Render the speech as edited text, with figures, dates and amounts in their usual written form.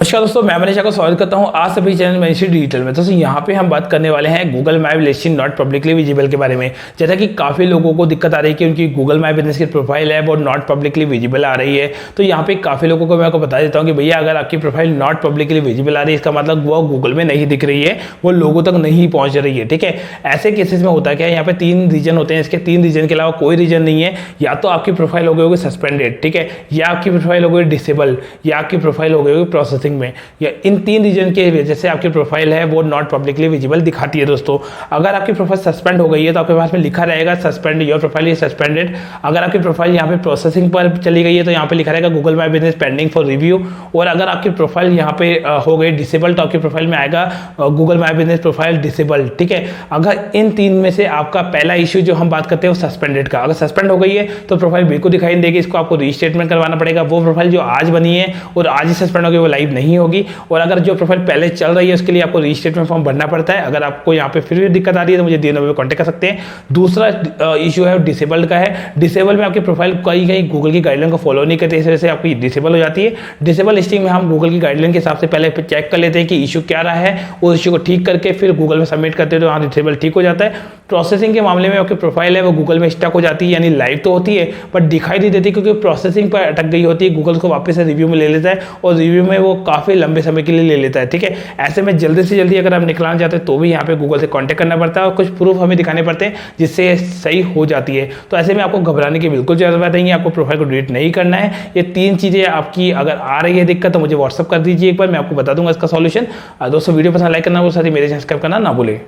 नमस्कार दोस्तों, मैं मनीषा को स्वागत करता हूं आज सभी चैनल मनीषा डिजिटल में। दोस्तों यहाँ पे हम बात करने वाले हैं Google my listing not publicly visible के बारे में। जैसा कि काफ़ी लोगों को दिक्कत आ रही है कि उनकी गूगल माई बिजनेस की प्रोफाइल है वो नॉट पब्लिकली विजिबल आ रही है। तो यहाँ पे काफ़ी लोगों को मैं आपको बता देता हूँ कि भैया अगर आपकी प्रोफाइल नॉट पब्लिकली विजिबल आ रही है, इसका मतलब वो गूगल में नहीं दिख रही है, वो लोगों तक नहीं पहुँच रही है। ठीक है, ऐसे केसेस में होता क्या है, यहाँ पे 3 रीजन होते हैं। इसके 3 रीजन के अलावा कोई रीजन नहीं है। या तो आपकी प्रोफाइल हो गई होगी सस्पेंडेड, ठीक है, या आपकी प्रोफाइल हो गई डिसेबल, या आपकी प्रोफाइल हो गई होगी प्रोसेसिंग में। या इन 3 रीजन के वजह से आपकी प्रोफाइल है वो नॉट पब्लिकली विजिबल दिखाती है। दोस्तों अगर आपकी प्रोफाइल सस्पेंड हो गई है तो आपके पास में लिखा रहेगा suspend, your profile is suspended. अगर आपकी प्रोफाइल यहाँ पे प्रोसेसिंग पर चली गई है तो यहाँ पे लिखा रहेगा Google my business pending for review. और अगर आपकी प्रोफाइल यहाँ पे हो गई डिसेबल तो आपकी प्रोफाइल में आएगा Google my business profile disable. ठीक है, अगर इन 3 में से आपका पहला इश्यू जो हम बात करते हैं वो सस्पेंडेड का, अगर सस्पेंड हो गई है तो प्रोफाइल बिल्कुल दिखाई नहीं देगी। इसको आपको रीस्टेटमेंट करवाना पड़ेगा। वो प्रोफाइल जो आज बनी है और आज ही सस्पेंड होगी वो लाइव नहीं होगी। और अगर जो प्रोफाइल पहले चल रही है उसके लिए आपको रीस्टेटमेंट फॉर्म भरना पड़ता है। अगर आपको यहाँ पे फिर भी दिक्कत आ रही है तो मुझे दिए नंबर पे कॉन्टेक्ट कर सकते हैं। दूसरा इशू है डिसेबल्ड का है। डिसेबल में आपकी प्रोफाइल कहीं गूगल की गाइडलाइन को फॉलो नहीं करती, इस वजह से आपकी डिसेबल हो जाती है। डिसेबल लिस्टिंग में हम गूगल की गाइडलाइन के हिसाब से पहले चेक कर लेते हैं कि इशू क्या रहा है, उस इशू को ठीक करके फिर गूगल में सबमिट करते हैं तो वहाँ डिसेबल ठीक हो जाता है। प्रोसेसिंग के मामले में आपकी प्रोफाइल है वो गूगल में स्टक हो जाती है, यानी लाइव तो होती है बट दिखाई नहीं देती क्योंकि प्रोसेसिंग पर अटक गई होती है। गूगल को वापस से रिव्यू में ले लेता है और रिव्यू में वो काफ़ी लंबे समय के लिए ले लेता है। ठीक है, ऐसे में जल्दी से जल्दी अगर आप निकलना चाहते हैं तो भी यहाँ पे गूगल से कांटेक्ट करना पड़ता है और कुछ प्रूफ हमें दिखाने पड़ते हैं जिससे सही हो जाती है। तो ऐसे में आपको घबराने की बिल्कुल जरूरत नहीं है, आपको प्रोफाइल को डिलीट नहीं करना है। ये 3 चीज़ें आपकी अगर आ रही है दिक्कत तो मुझे व्हाट्सअप कर दीजिए एक बार, मैं आपको बता दूंगा इसका सॉल्यूशन। दोस्तों वीडियो पसंद लाइक करना, वो साथ ही मेरे सब्सक्राइब करना ना भूलें।